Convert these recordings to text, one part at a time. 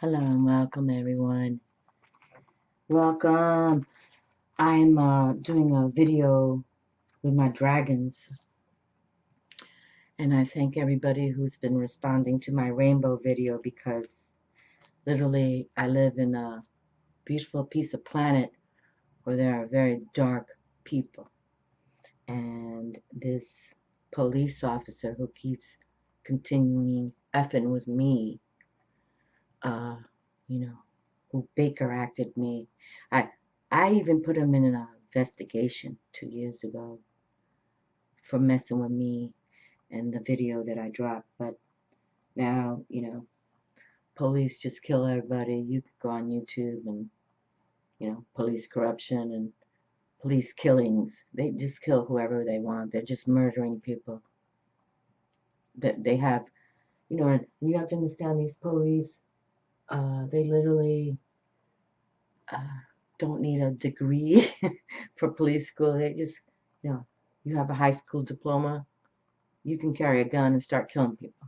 Hello and welcome everyone. Welcome. I'm doing a video with my dragons, and I thank everybody who's been responding to my rainbow video because literally I live in a beautiful piece of planet where there are very dark people. And this police officer who keeps continuing effing with me, uh, you know, who Baker acted me. I I even put him in an investigation 2 years ago for messing with me and the video that I dropped. But now, police just kill everybody. You could go on YouTube and, police corruption and police killings. They just kill whoever they want. They're just murdering people. That they have, and you have to understand these police. They literally uh, don't need a degree for police school. They just, you have a high school diploma, you can carry a gun and start killing people.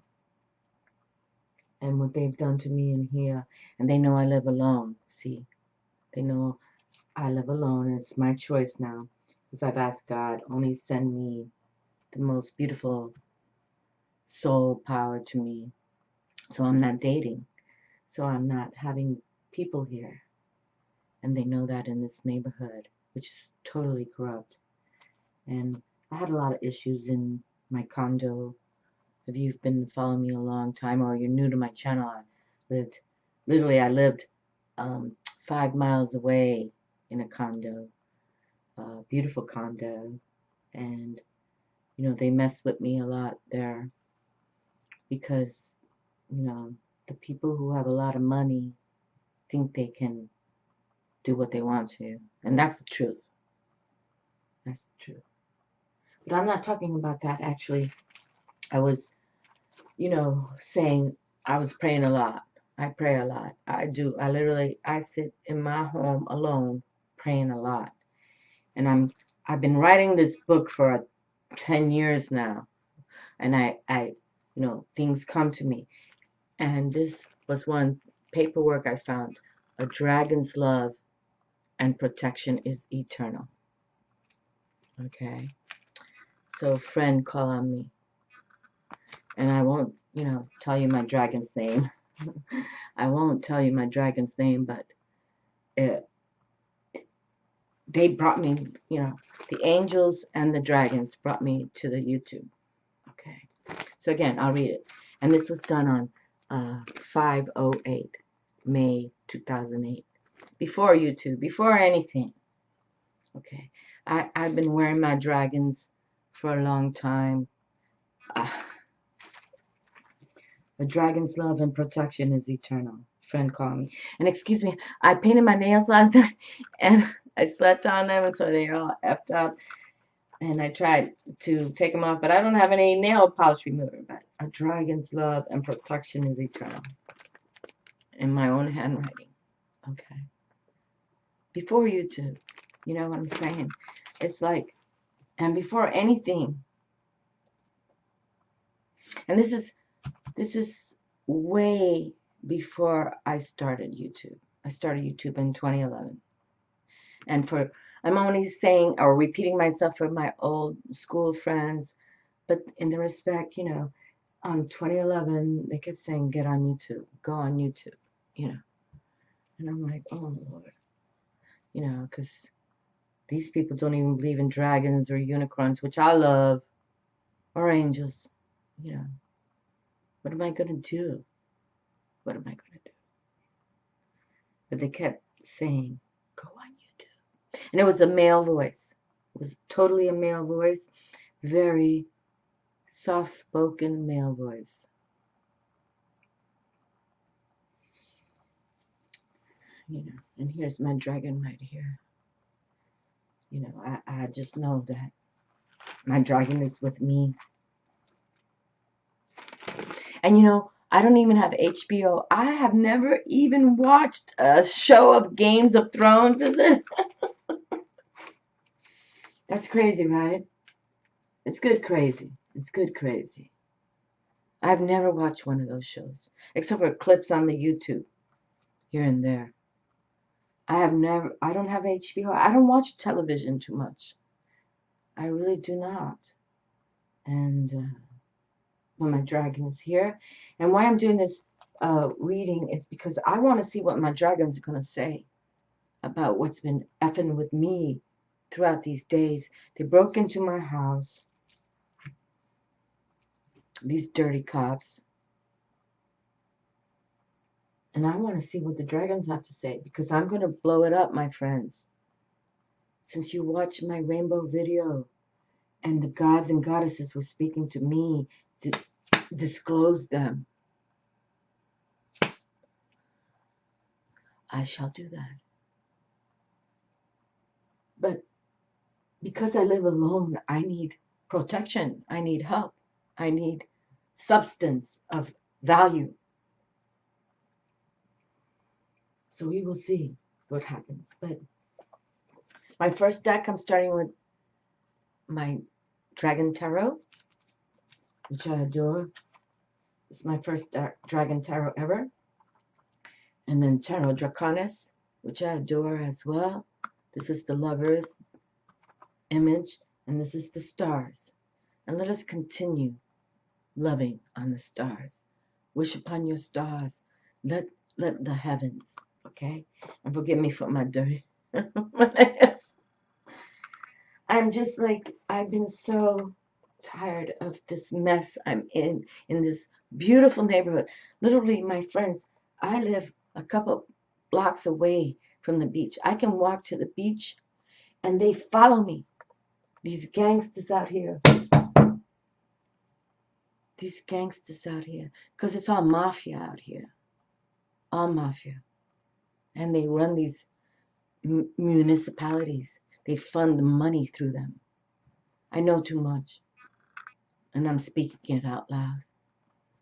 And what they've done to me in here, and they know I live alone. See, they know I live alone, and it's my choice now. Because I've asked God, only send me the most beautiful soul power to me. So I'm not dating. So I'm not having people here. And they know that in this neighborhood, which is totally corrupt. And I had a lot of issues in my condo. If you've been following me a long time or you're new to my channel, I lived 5 miles away in a condo, a beautiful condo. And, they mess with me a lot there because, the people who have a lot of money think they can do what they want to. And that's the truth. That's the truth. But I'm not talking about that actually. I was, saying I was praying a lot. I pray a lot. I do. I sit in my home alone praying a lot. And I've been writing this book for 10 years now. And things come to me. And this was one paperwork I found. A dragon's love and protection is eternal. Okay. So friend, call on me. And I won't, tell you my dragon's name. I won't tell you my dragon's name, but they brought me, the angels and the dragons brought me to the YouTube. Okay. So again, I'll read it. And this was done on 5/08, May 2008. Before YouTube, before anything. Okay. I've been wearing my dragons for a long time. The dragon's love and protection is eternal. Friend, call me. And excuse me, I painted my nails last night and I slept on them, and so they're all effed up. And I tried to take them off, but I don't have any nail polish remover. But a dragon's love and protection is eternal. In my own handwriting. Okay. Before YouTube, you know what I'm saying? It's like, and before anything. And this is way before I started YouTube. I started YouTube in 2011. And I'm only saying or repeating myself for my old school friends, but in the respect, on 2011, they kept saying, get on YouTube, go on YouTube, And I'm like, oh, Lord, because these people don't even believe in dragons or unicorns, which I love, or angels, What am I going to do? What am I going to do? But they kept saying, go on YouTube. And it was a male voice. It was totally a male voice. Very soft-spoken male voice. And here's my dragon right here. I just know that my dragon is with me. And I don't even have HBO. I have never even watched a show of Games of Thrones, is it? That's crazy, right? It's good crazy. It's good crazy. I've never watched one of those shows, except for clips on the YouTube. here and there. I don't have HBO. I don't watch television too much. I really do not. And when my dragon is here, and why I'm doing this reading is because I want to see what my dragons are going to say about what's been effing with me throughout these days. They broke into my house, these dirty cops, and I want to see what the dragons have to say because I'm going to blow it up, my friends. Since you watched my rainbow video and the gods and goddesses were speaking to me to disclose them, I shall do that. But because I live alone, I need protection. I need help. I need substance of value. So we will see what happens. But my first deck, I'm starting with my Dragon Tarot, which I adore. It's my first Dragon Tarot ever. And then Tarot Draconis, which I adore as well. This is the Lover's image, and this is the stars. And let us continue loving on the stars. Wish upon your stars. Let the heavens, okay? And forgive me for my dirty. I'm just like, I've been so tired of this mess I'm in this beautiful neighborhood. Literally, my friends, I live a couple blocks away from the beach. I can walk to the beach and they follow me. These gangsters out here. These gangsters out here. Because it's all mafia out here. All mafia. And they run these municipalities. They fund money through them. I know too much. And I'm speaking it out loud.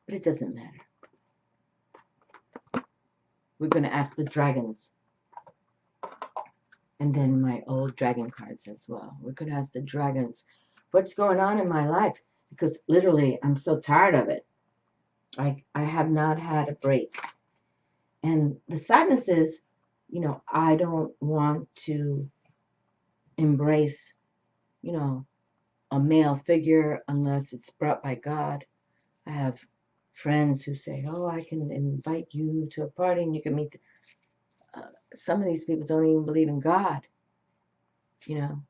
But it doesn't matter. We're going to ask the dragons. And then my old dragon cards as well. We're going to ask the dragons what's going on in my life. Because literally, I'm so tired of it. I have not had a break. And the sadness is, you know, I don't want to embrace, you know, a male figure unless it's brought by God. I have friends who say, oh, I can invite you to a party and you can meet. Some of these people don't even believe in God. You know,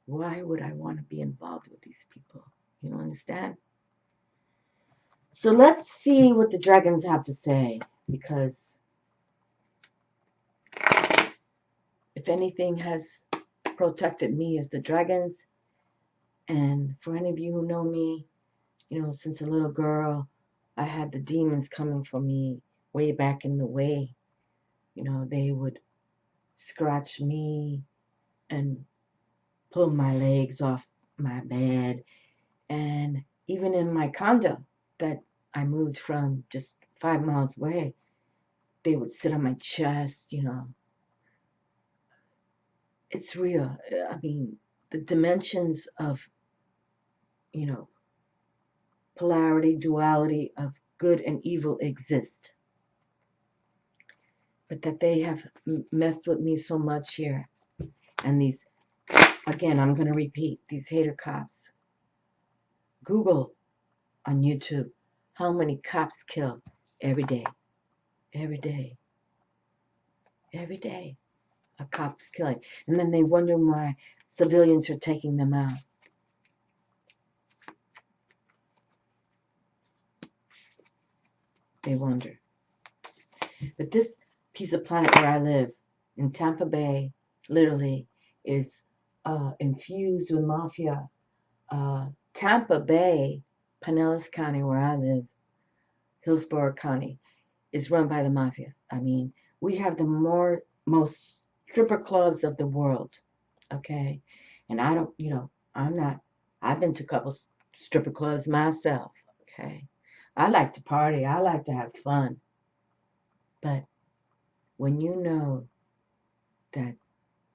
why would I want to be involved with these people? You don't understand? So let's see what the dragons have to say, because if anything has protected me as the dragons, and for any of you who know me, you know, since a little girl, I had the demons coming for me way back in the way. You know, they would scratch me and pull my legs off my bed. And even in my condo that I moved from just 5 miles away, they would sit on my chest, you know. It's real. I mean, the dimensions of, you know, polarity, duality of good and evil exist. But that they have messed with me so much here. And these, again, I'm going to repeat, these hater cops. Google on YouTube how many cops kill every day. Every day. Every day. A cop's killing. And then they wonder why civilians are taking them out. They wonder. But this piece of planet where I live, in Tampa Bay, literally, is infused with mafia. Tampa Bay, Pinellas County, where I live, Hillsborough County, is run by the mafia. I mean, we have the most stripper clubs of the world, okay? And I don't, you know, I've been to a couple stripper clubs myself, okay? I like to party. I like to have fun. But when you know that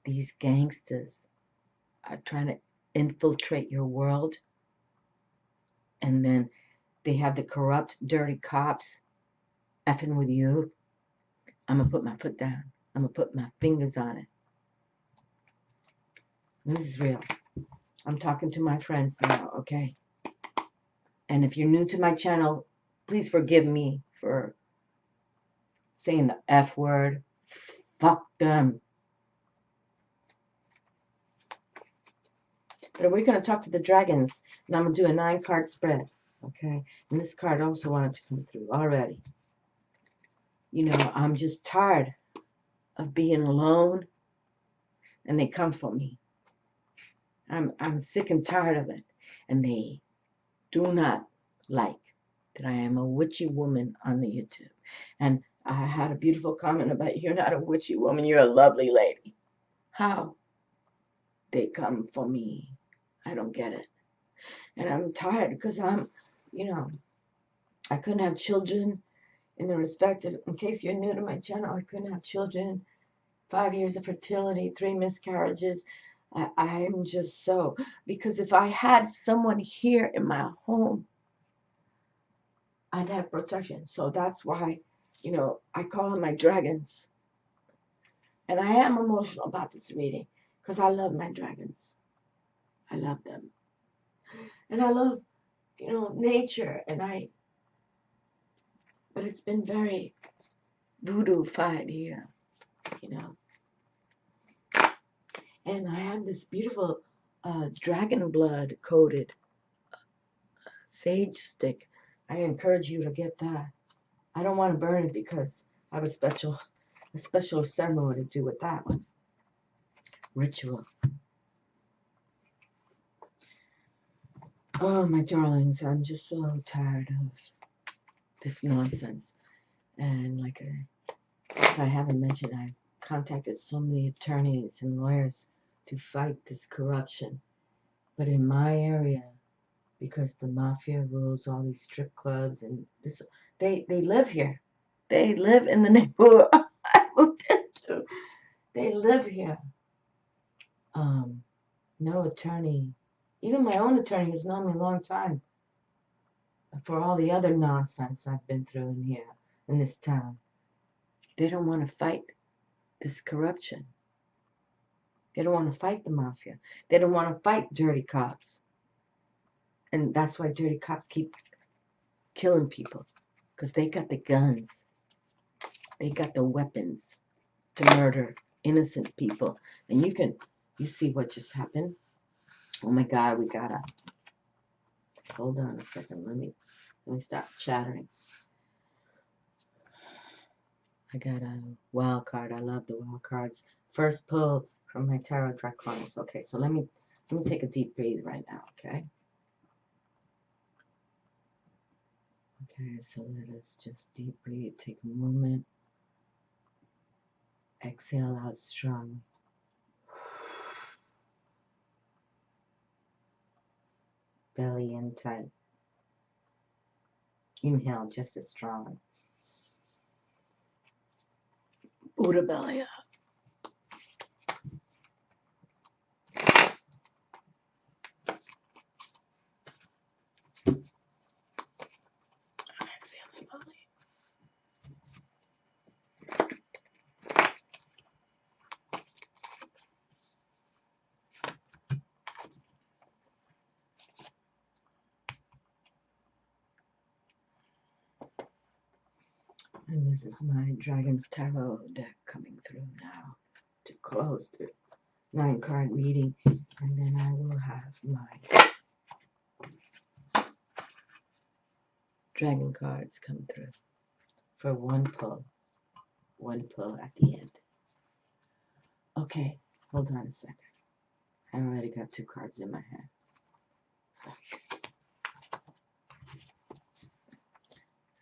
these gangsters are trying to infiltrate your world, and then they have the corrupt, dirty cops effing with you, I'm going to put my foot down. I'm going to put my fingers on it. This is real. I'm talking to my friends now, okay? And if you're new to my channel, please forgive me for saying the F word. Fuck them. But we're going to talk to the dragons. And I'm going to do a 9-card spread, okay? And this card also wanted to come through already. You know, I'm just tired of being alone. And they come for me. I'm sick and tired of it. And they do not like that I am a witchy woman on the YouTube. And I had a beautiful comment about, you're not a witchy woman, you're a lovely lady. How? They come for me. I don't get it. And I'm tired because I'm, you know, I couldn't have children in the respect of, in case you're new to my channel, I couldn't have children. 5 years of fertility, 3 miscarriages. I'm just so, because if I had someone here in my home, I'd have protection. So that's why, you know, I call them my dragons. And I am emotional about this reading because I love my dragons. I love them. And I love, you know, nature. But it's been very voodoo-fied here, you know. And I have this beautiful dragon blood coated sage stick. I encourage you to get that. I don't want to burn it because I have a special ceremony to do with that one. Ritual. Oh, my darlings, I'm just so tired of this nonsense. And like I haven't mentioned, I've contacted so many attorneys and lawyers to fight this corruption. But in my area, because the mafia rules all these strip clubs and this, they live here. They live in the neighborhood I moved into. They live here. No attorney, even my own attorney who's known me a long time, for all the other nonsense I've been through in here, in this town, they don't want to fight this corruption. They don't want to fight the mafia. They don't want to fight dirty cops. And that's why dirty cops keep killing people, because they got the guns. They got the weapons to murder innocent people. And you see what just happened? Oh my God, we gotta, hold on a second. Let me stop chattering. I got a wild card. I love the wild cards. First pull from my tarot draconis. Okay, so let me take a deep breathe right now, okay? Okay, so let us just deep breathe. Take a moment. Exhale out strong. Belly in tight. Inhale just as strong. Buddha belly up. Exhale slowly. And this is my Dragon's Tarot deck coming through now to close the 9-card reading. And then I will have my dragon cards come through for one pull at the end. Okay, hold on a second. I already got 2 cards in my hand.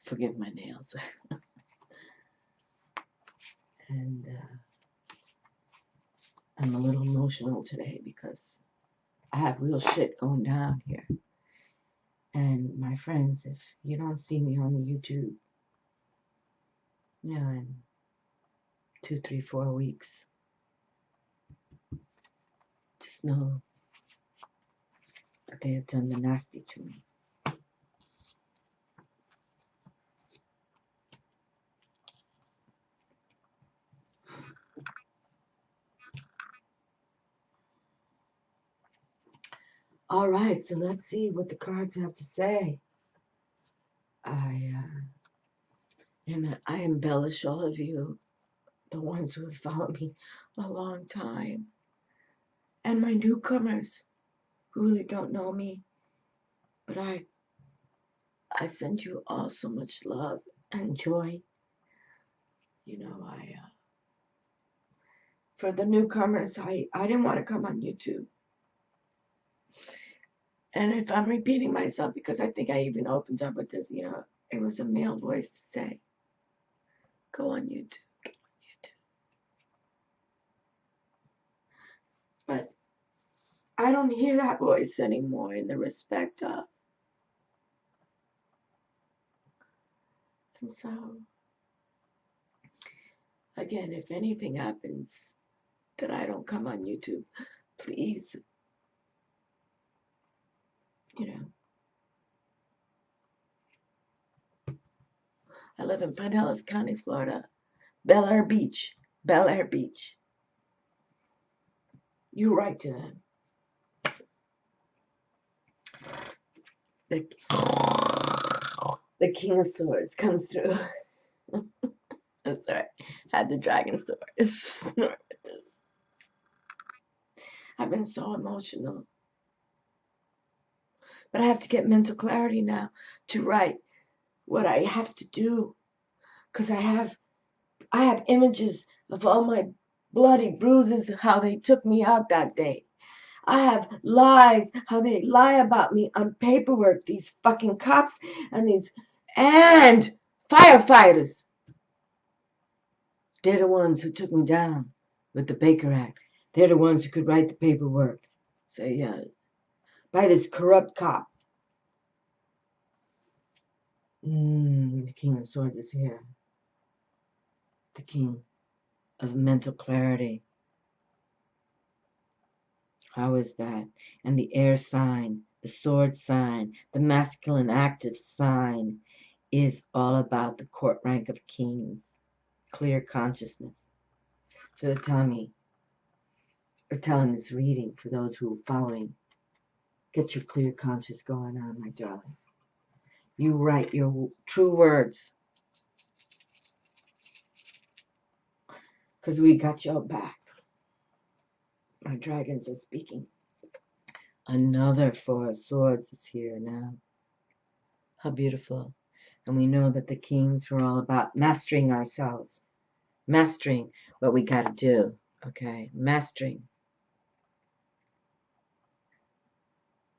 Forgive my nails. And I'm a little emotional today because I have real shit going down here. And my friends, if you don't see me on the YouTube, you know, in 2, 3, 4 weeks, just know that they have done the nasty to me. All right, so let's see what the cards have to say. And I embellish all of you, the ones who have followed me a long time, and my newcomers who really don't know me. But I send you all so much love and joy. You know, for the newcomers, I didn't want to come on YouTube. And if I'm repeating myself, because I think I even opened up with this, you know, it was a male voice to say, go on YouTube, go on YouTube. But I don't hear that voice anymore in the respect of. And so, again, if anything happens that I don't come on YouTube, please, you know, I live in Pinellas County, Florida, Bel Air Beach. You write to them. The King of Swords comes through. I'm sorry, had the dragon sword. I've been so emotional. But I have to get mental clarity now to write what I have to do. Because I have images of all my bloody bruises, how they took me out that day. I have lies, how they lie about me on paperwork, these fucking cops and firefighters. They're the ones who took me down with the Baker Act. They're the ones who could write the paperwork. Say, yeah, by this corrupt cop. The King of Swords is here. The King of mental clarity. How is that? And the air sign, the sword sign, the masculine active sign is all about the court rank of kings. Clear consciousness. So they're telling me, or telling this reading for those who are following, get your clear conscious going on, my darling. You write your true words. Because we got your back. My dragons are speaking. Another Four of Swords is here now. How beautiful. And we know that the kings were all about mastering ourselves. Mastering what we got to do. Okay? Mastering.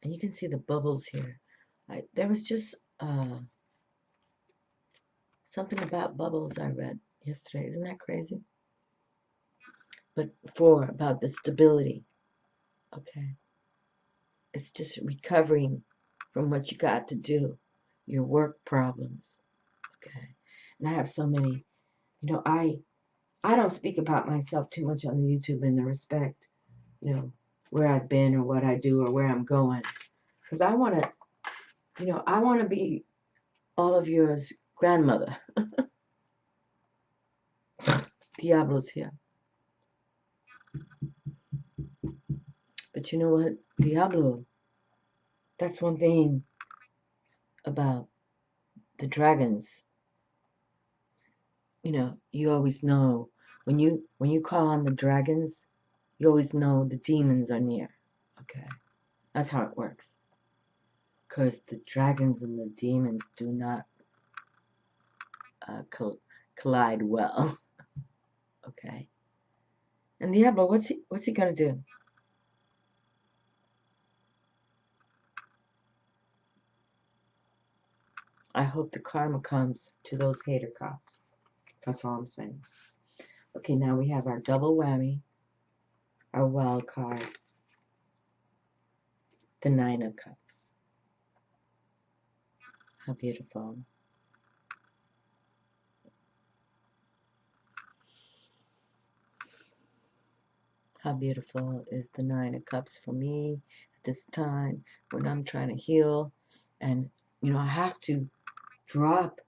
And you can see the bubbles here. There was just something about bubbles I read yesterday. Isn't that crazy? But about the stability. Okay? It's just recovering from what you got to do. Your work problems. Okay? And I have so many. You know, I don't speak about myself too much on the YouTube in the respect, you know, where I've been or what I do or where I'm going. Because I want to, you know, I want to be all of yours grandmother. Diablo's here. But you know what? Diablo, that's one thing about the dragons. You know, you always know when you call on the dragons, you always know the demons are near. Okay? That's how it works. Because the dragons and the demons do not collide well. Okay? And Diablo, what's he gonna do? I hope the karma comes to those hater cops. That's all I'm saying. Okay, now we have our double whammy, our wild card, the Nine of Cups. How beautiful. How beautiful is the Nine of Cups for me at this time when I'm trying to heal. And, you know, I have to drop.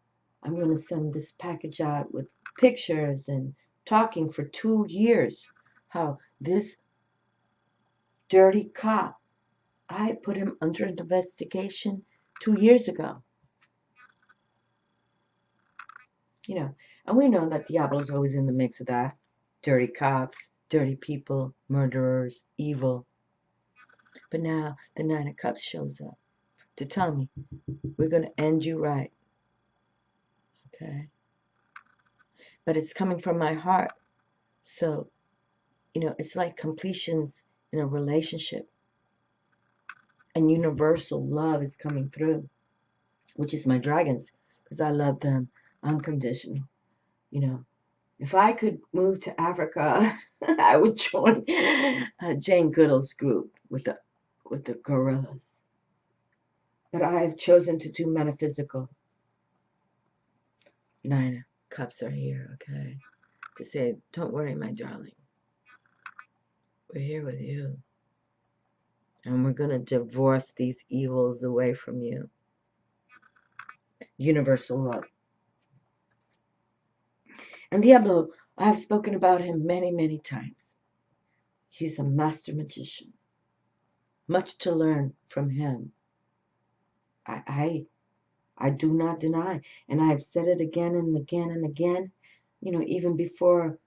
I'm going to send this package out with pictures and talking for 2 years. How this dirty cop I put him under investigation 2 years ago. You know, and we know that Diablo's always in the mix of that. Dirty cops, dirty people, murderers, evil. But now the Nine of Cups shows up to tell me, we're going to end you right. Okay? But it's coming from my heart. So, it's like completions in a relationship. And universal love is coming through, which is my dragons, because I love them unconditional. If I could move to Africa, I would join Jane Goodall's group with the gorillas. But I've chosen to do metaphysical. Nine of Cups are here, okay? To say, don't worry, my darling. We're here with you. And we're going to divorce these evils away from you. Universal love. And Diablo, I have spoken about him many, many times. He's a master magician. Much to learn from him. I do not deny. And I've said it again and again and again. Even before,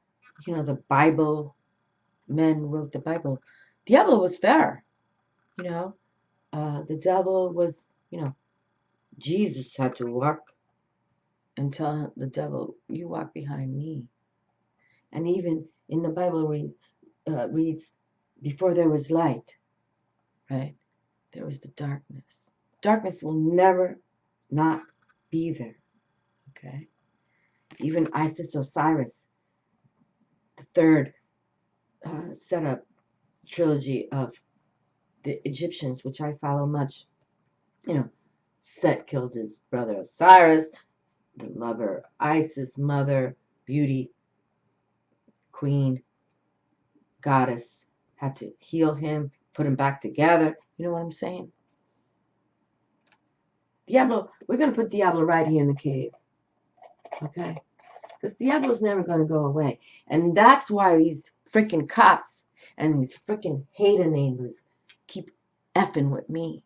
the Bible, men wrote the Bible. Diablo was there. The devil was, Jesus had to walk and tell the devil, you walk behind me. And even in the Bible reads, before there was light, right, there was the darkness. Darkness will never not be there, okay? Even Isis Osiris, the third setup trilogy of the Egyptians, which I follow much, Set killed his brother Osiris, the lover Isis, mother, beauty, queen, goddess, had to heal him, put him back together. You know what I'm saying? Diablo, we're going to put Diablo right here in the cave. Okay? Because Diablo's never going to go away. And that's why these freaking cops and these freaking hate enablers keep effing with me.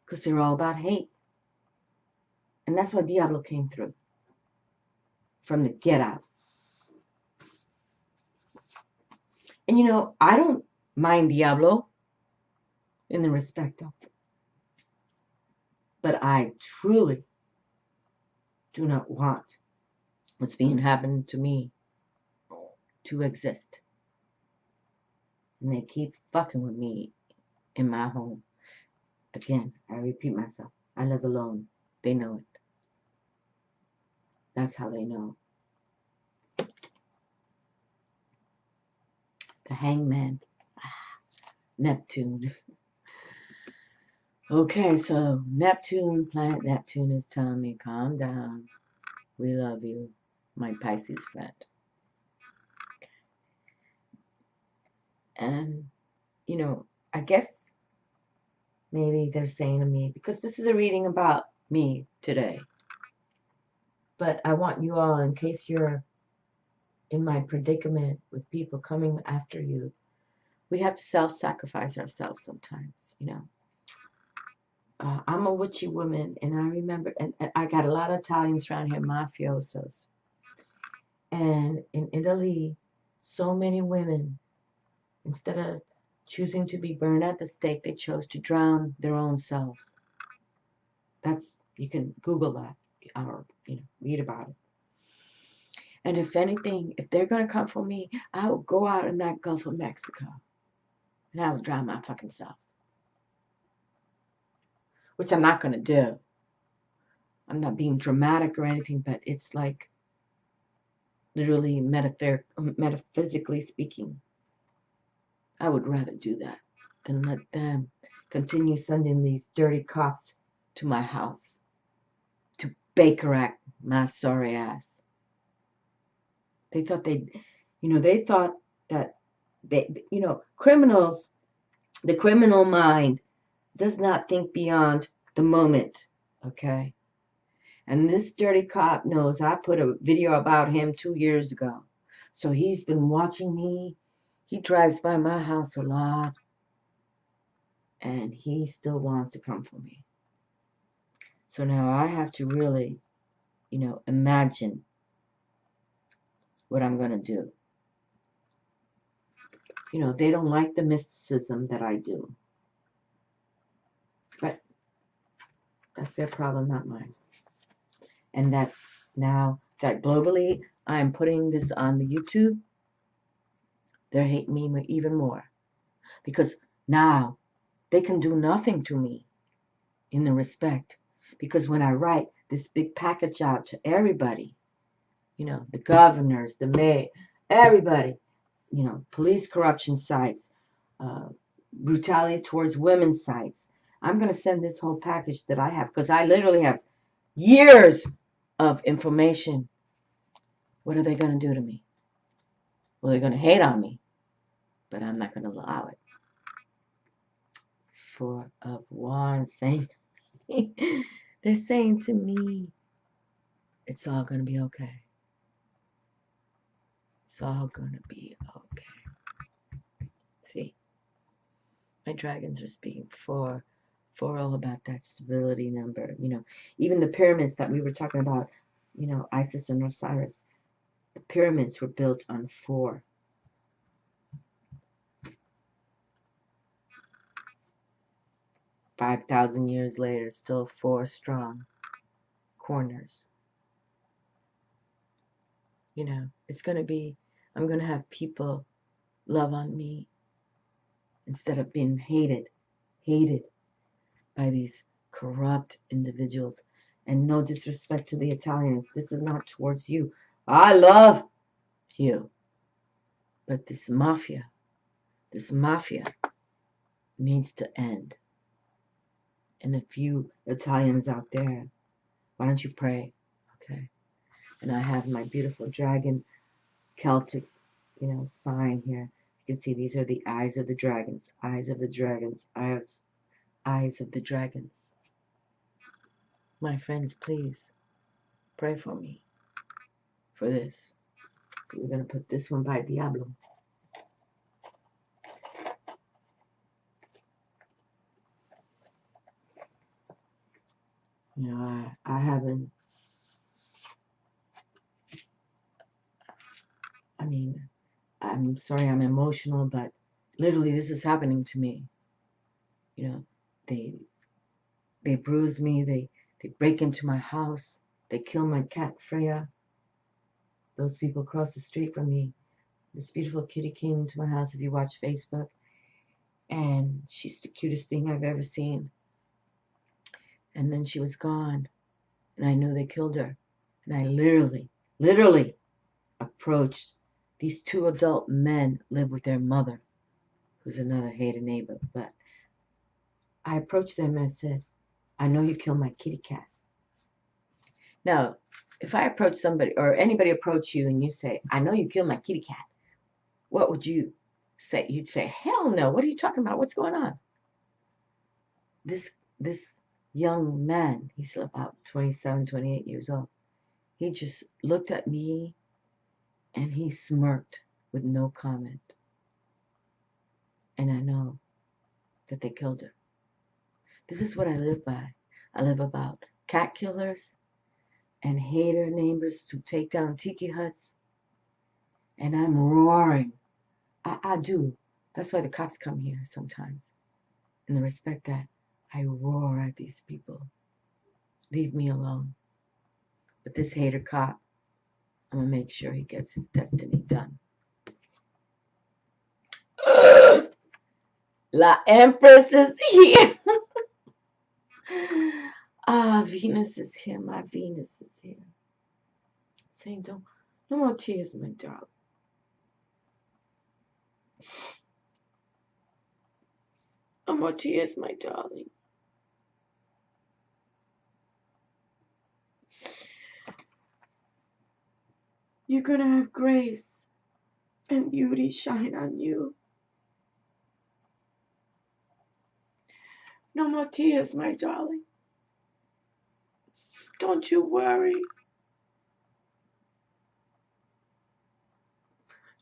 Because they're all about hate. And that's why Diablo came through. From the get out. And I don't mind Diablo in the respect of. But I truly do not want what's being happening to me to exist. And they keep fucking with me in my home. Again, I repeat myself. I live alone. They know it. That's how they know. The hangman. Neptune. Okay, so planet Neptune is telling me, calm down. We love you, my Pisces friend. And, I guess maybe they're saying to me, because this is a reading about me today. But I want you all, in case you're in my predicament with people coming after you, we have to self-sacrifice ourselves sometimes, I'm a witchy woman, and I remember, and I got a lot of Italians around here, mafiosos. And in Italy, so many women, instead of choosing to be burned at the stake, they chose to drown their own selves. You can Google that or, read about it. And if anything, if they're going to come for me, I will go out in that Gulf of Mexico and I will drown my fucking self. Which I'm not going to do. I'm not being dramatic or anything, but it's like literally metaphysically speaking. I would rather do that than let them continue sending these dirty cops to my house to Baker my sorry ass. They thought criminals, the criminal mind does not think beyond the moment, okay? And this dirty cop knows I put a video about him 2 years ago. So he's been watching me. He drives by my house a lot. and he still wants to come for me. So now I have to really, imagine what I'm going to do. They don't like the mysticism that I do. But that's their problem, not mine. And that now that globally I'm putting this on the YouTube, they're hating me even more. Because now they can do nothing to me in the respect. Because when I write this big package out to everybody, the governors, the mayor, everybody, police corruption sites, brutality towards women's sites. I'm going to send this whole package that I have because I literally have years of information. What are they going to do to me? Well, they're going to hate on me, but I'm not going to allow it. For of one saying, they're saying to me, it's all going to be okay. It's all going to be okay. See, my dragons are speaking for all about that stability number. Even the pyramids that we were talking about, Isis and Osiris, the pyramids were built on 4. 5,000 years later, still 4 strong corners. It's going to be, I'm going to have people love on me instead of being hated by these corrupt individuals. And no disrespect to the Italians. This is not towards you. I love you. But this mafia needs to end. And a few Italians out there, why don't you pray? Okay. And I have my beautiful dragon Celtic, sign here. You can see these are the eyes of the dragons. Eyes of the dragons. Eyes of the dragons. My friends, please pray for me for this. So we're going to put this one by Diablo. I haven't, I'm sorry I'm emotional, but literally this is happening to me. They bruise me, they break into my house, they kill my cat Freya. Those people across the street from me. This beautiful kitty came into my house, if you watch Facebook, and she's the cutest thing I've ever seen. And then she was gone, and I knew they killed her. And I literally approached these 2 adult men, live with their mother, who's another hated neighbor. But I approached them and I said, I know you killed my kitty cat. Now, if I approach somebody or anybody approach you and you say, I know you killed my kitty cat, what would you say? You'd say, hell no, what are you talking about? What's going on? This young man, he's about 27, 28 years old, he just looked at me and he smirked with no comment. And I know that they killed her. This is what I live by. I live about cat killers and hater neighbors to take down tiki huts. And I'm roaring. I do. That's why the cops come here sometimes. In the respect that I roar at these people. Leave me alone. But this hater cop, I'm going to make sure he gets his destiny done. La Empress is here. Venus is here. My Venus is here. Saying, no more tears, my darling. No more tears, my darling. You're going to have grace and beauty shine on you. No more tears, my darling. Don't you worry.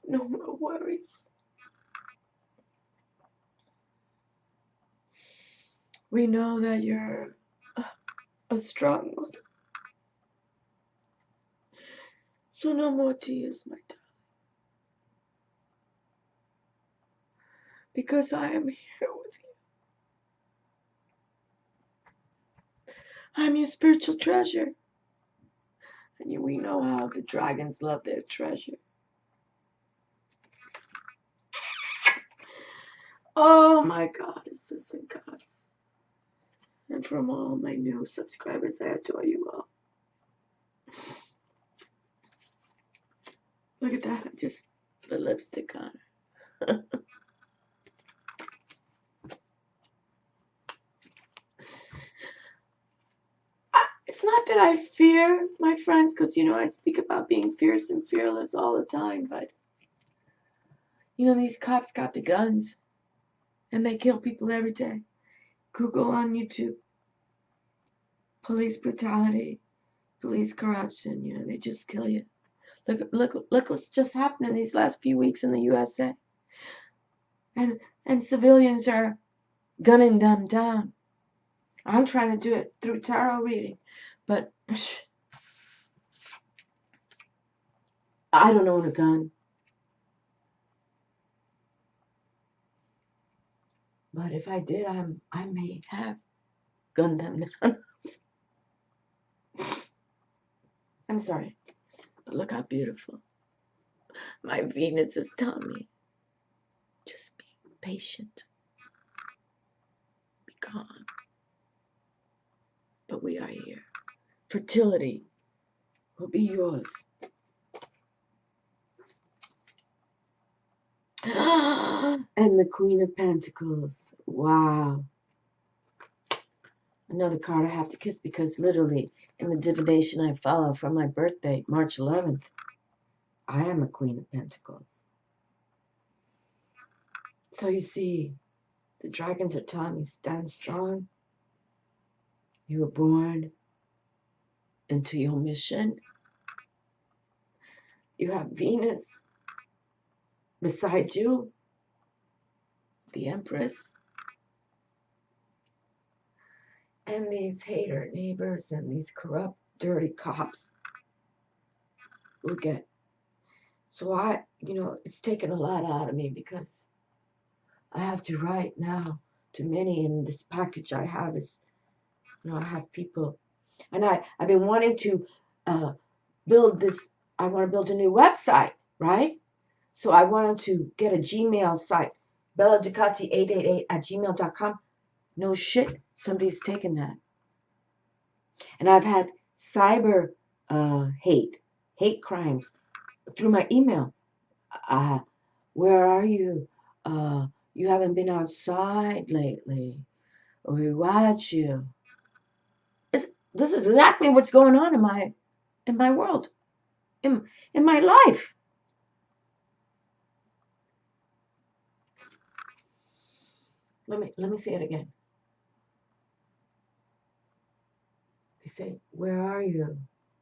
No more worries. We know that you're a strong one. So no more tears, my darling. Because I am here with you. I'm your spiritual treasure. And we know how the dragons love their treasure. Oh my goddesses and gods. And from all my new subscribers, I adore you all. Look at that, I just put lipstick on her. It's not that I fear my friends, because, I speak about being fierce and fearless all the time, but, these cops got the guns, and they kill people every day. Google on YouTube. Police brutality, police corruption, they just kill you. Look what's just happened in these last few weeks in the USA. And civilians are gunning them down. I'm trying to do it through tarot reading, but I don't own a gun. But if I did, I may have gunned them down. I'm sorry, but look how beautiful. My Venus is telling me, just be patient, be calm. But we are here. Fertility will be yours. And the Queen of Pentacles. Wow. Another card I have to kiss, because literally in the divination I follow from my birthday, March 11th, I am a Queen of Pentacles. So you see, the dragons are telling me, stand strong. You were born into your mission. You have Venus beside you, the Empress, and these hater neighbors and these corrupt, dirty cops will get. So it's taken a lot out of me, because I have to write now to many, and this package I have is, I have people, and I've been wanting to build this. I want to build a new website, right? So I wanted to get a Gmail site, belladucati888@gmail.com. No shit, somebody's taken that. And I've had cyber hate crimes through my email. Where are you? You haven't been outside lately. Or we watch you. This is exactly what's going on in my world, in my life. Let me say it again. They say, where are you?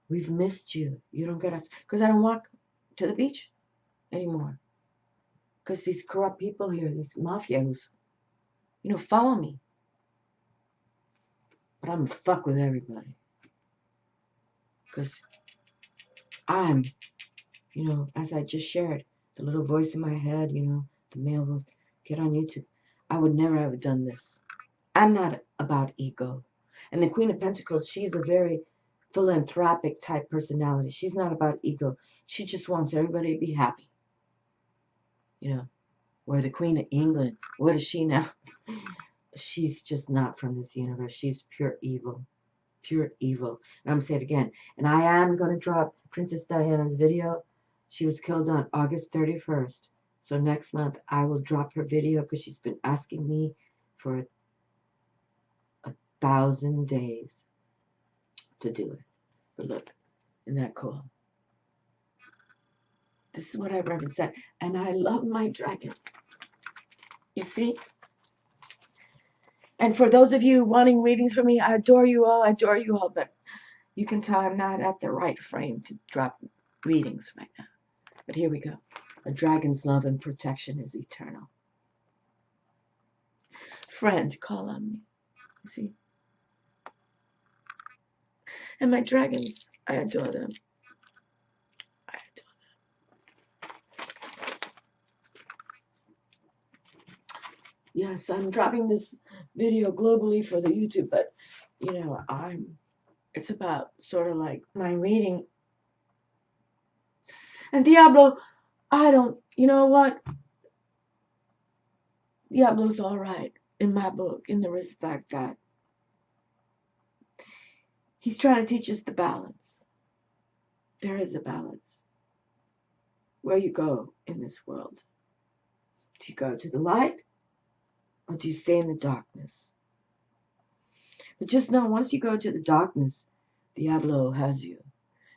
We've missed you. You don't get us. Because I don't walk to the beach anymore. Because these corrupt people here, these mafias, follow me. But I'm going to fuck with everybody. Because I'm, as I just shared, the little voice in my head, the male voice, get on YouTube. I would never have done this. I'm not about ego. And the Queen of Pentacles, she's a very philanthropic type personality. She's not about ego. She just wants everybody to be happy. Where the Queen of England, what is she now? She's just not from this universe. She's pure evil. Pure evil. And I'm going to say it again. And I am going to drop Princess Diana's video. She was killed on August 31st. So next month I will drop her video, because she's been asking me for 1,000 days to do it. But look, isn't that cool? This is what I represent. And I love my dragon. You see? And for those of you wanting readings from me, I adore you all. But you can tell I'm not at the right frame to drop readings right now. But here we go. A dragon's love and protection is eternal. Friend, call on me. See? And my dragons, I adore them. I adore them. Yes, I'm dropping this video globally for the YouTube, but you know, it's about sort of like my reading. And Diablo, you know what? Diablo's all right in my book, in the respect that he's trying to teach us the balance. There is a balance. Where you go in this world. Do you go to the light or do you stay in the darkness? But just know, once you go to the darkness, Diablo has you.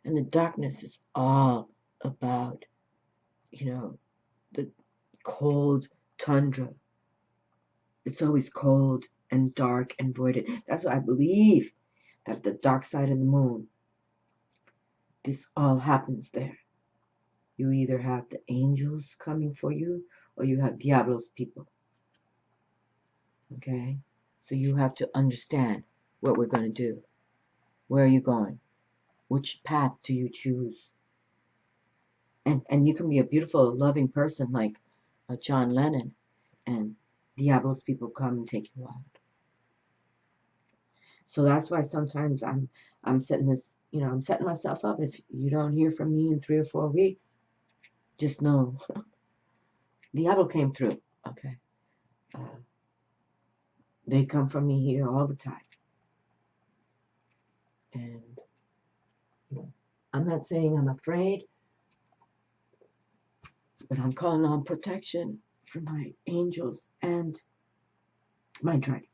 And the darkness is all about, the cold tundra. It's always cold and dark and voided. That's why I believe that the dark side of the moon, this all happens there. You either have the angels coming for you or you have Diablo's people. Okay? So you have to understand what we're going to do. Where are you going? Which path do you choose? And you can be a beautiful, loving person like John Lennon, and Diablo's people come and take you out. So that's why sometimes I'm setting this, I'm setting myself up. If you don't hear from me in 3 or 4 weeks, just know Diablo came through. Okay, they come from me here all the time, and I'm not saying I'm afraid, but I'm calling on protection from my angels and my dragons.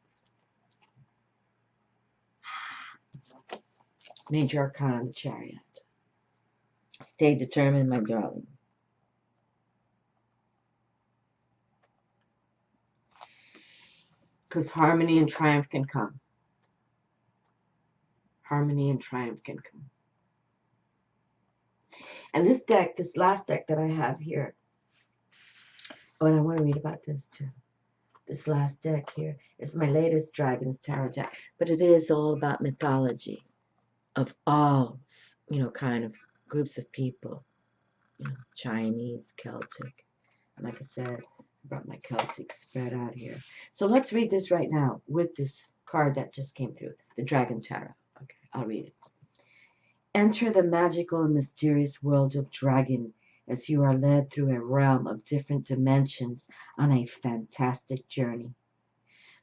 Major Arcana of the Chariot. Stay determined, my darling. Because harmony and triumph can come. Harmony and triumph can come. And this deck, this last deck that I have here, and I want to read about this too. This last deck here is my latest Dragon's Tarot deck, but it is all about mythology of all, kind of groups of people, Chinese, Celtic. And like I said, I brought my Celtic spread out here. So let's read this right now with this card that just came through, the Dragon Tarot. Okay, I'll read it. Enter the magical and mysterious world of Dragon as you are led through a realm of different dimensions on a fantastic journey.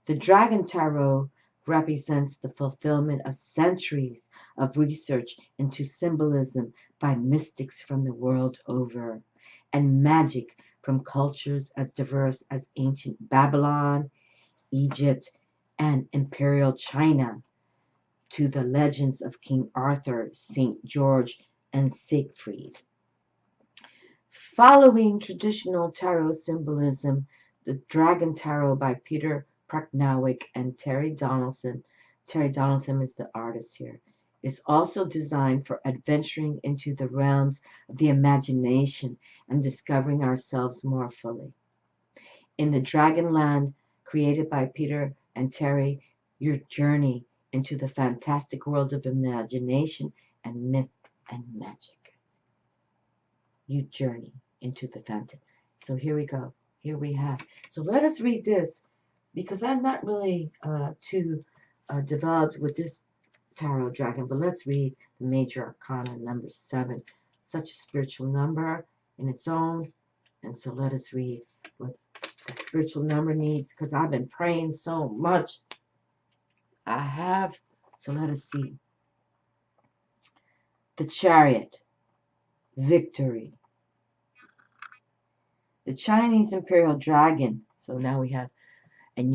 The Dragon Tarot represents the fulfillment of centuries of research into symbolism by mystics from the world over, and magic from cultures as diverse as ancient Babylon, Egypt, and Imperial China, to the legends of King Arthur, St. George, and Siegfried. Following traditional tarot symbolism, the Dragon Tarot by Peter Pracknowick and Terry Donaldson is the artist here, is also designed for adventuring into the realms of the imagination and discovering ourselves more fully. In the Dragonland, created by Peter and Terry, your journey into the fantastic world of imagination and myth and magic. You journey into the fantasy. So here we go. Here we have. So let us read this, because I'm not really too developed with this tarot dragon, but let's read the Major Arcana number 7. Such a spiritual number in its own. And so let us read what the spiritual number needs, because I've been praying so much. I have. So let us see. The Chariot. Victory. The Chinese Imperial Dragon. So now we have, and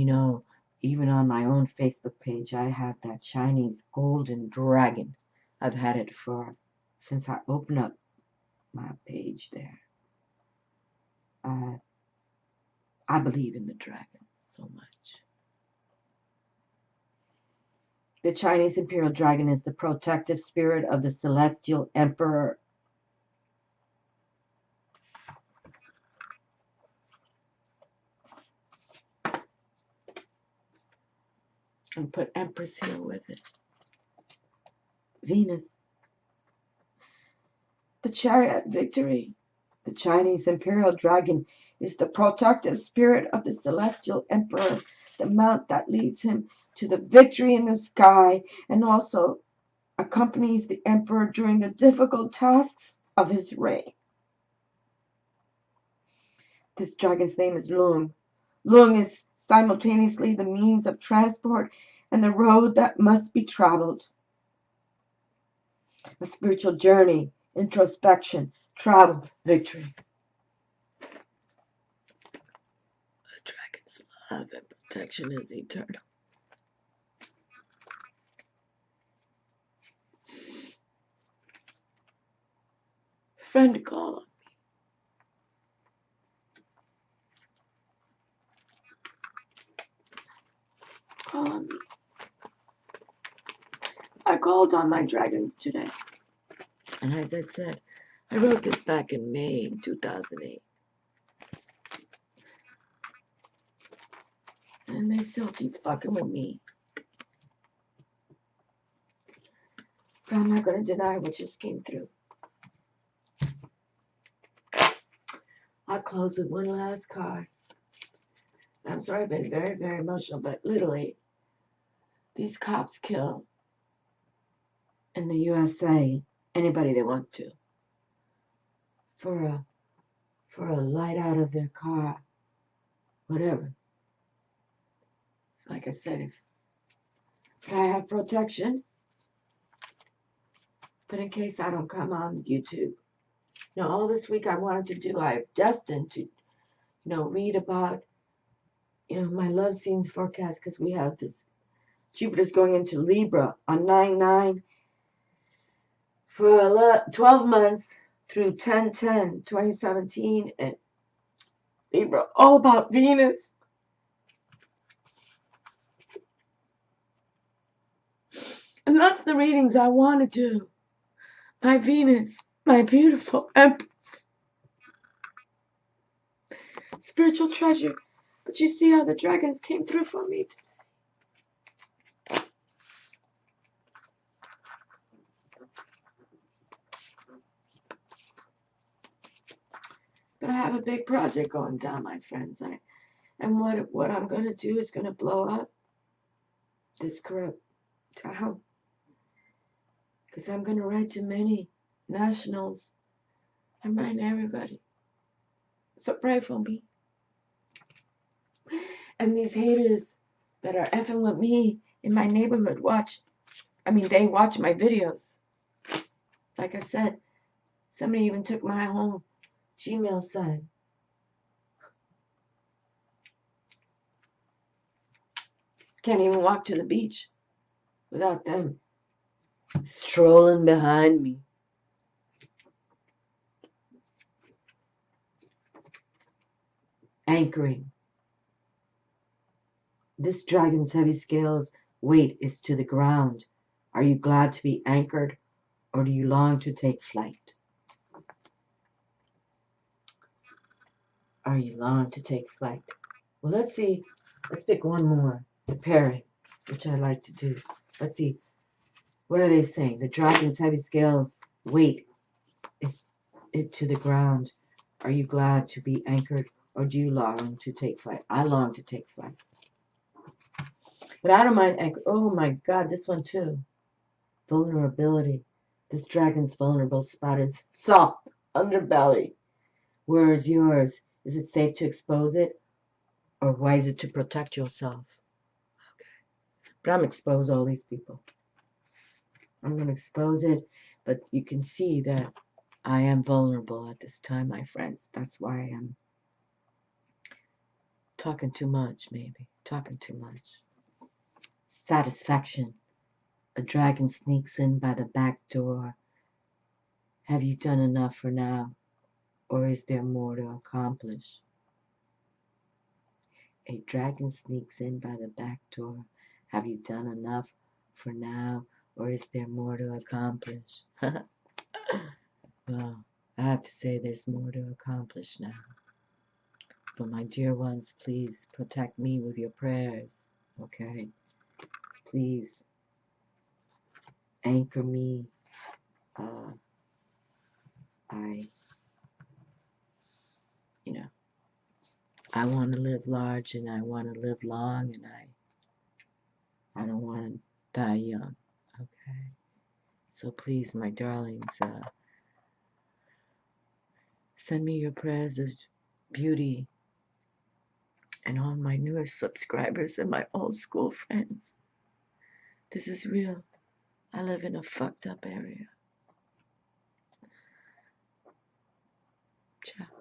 even on my own Facebook page, I have that Chinese Golden Dragon. I've had it since I opened up my page there. I believe in the dragons so much. The Chinese Imperial Dragon is the protective spirit of the Celestial Emperor. And put Empress here with it. Venus. The chariot victory. The Chinese imperial dragon is the protective spirit of the celestial emperor, the mount that leads him to the victory in the sky, and also accompanies the emperor during the difficult tasks of his reign. This dragon's name is Lung. Lung is simultaneously the means of transport and the road that must be traveled. A spiritual journey, introspection, travel, victory. The dragon's love and protection is eternal. Friend, call on me. Call on me. I called on my dragons today. And as I said, I wrote this back in May 2008. And they still keep fucking with me. But I'm not going to deny what just came through. I'll close with one last card. I'm sorry I've been very, very emotional, but literally, these cops kill in the USA anybody they want to for a light out of their car, whatever. Like I said, if I have protection, but in case I don't come on YouTube. All this week I wanted to do, I'm destined to, read about, my love scenes forecast, because we have this, Jupiter's going into Libra on 9/9 for 12 months through 10/10/2017, and Libra, all about Venus. And that's the readings I want to do. My Venus, my beautiful Empress. Spiritual treasure. But you see how the dragons came through for me today. But I have a big project going down, my friends. And what I'm going to do is going to blow up this corrupt town. Because I'm going to write to many nationals. I'm writing to everybody. So pray for me. And these haters that are effing with me in my neighborhood they watch my videos. Like I said, somebody even took my home Gmail site. Can't even walk to the beach without them strolling behind me. Anchoring. This dragon's heavy scales weight is to the ground. Are you glad to be anchored, or do you long to take flight? Are you long to take flight? Well, let's see. Let's pick one more. The pairing, which I like to do. Let's see. What are they saying? The dragon's heavy scales weight is it to the ground. Are you glad to be anchored, or do you long to take flight? I long to take flight. But I don't mind anchor. Oh my God, this one too. Vulnerability. This dragon's vulnerable spot is soft underbelly. Where is yours? Is it safe to expose it, or wiser to protect yourself? Okay. But I'm expose all these people. I'm going to expose it, but you can see that I am vulnerable at this time, my friends. That's why I am talking too much, maybe. Talking too much. Satisfaction. A dragon sneaks in by the back door. Have you done enough for now, or is there more to accomplish? A dragon sneaks in by the back door. Have you done enough for now, or is there more to accomplish? Well, I have to say there's more to accomplish now. But my dear ones, please protect me with your prayers, okay? please anchor me. I, you know, I want to live large and I want to live long, and I don't want to die young. Okay. So please, my darlings, send me your prayers of beauty, and all my newest subscribers and my old school friends. This is real. I live in a fucked up area. Ciao.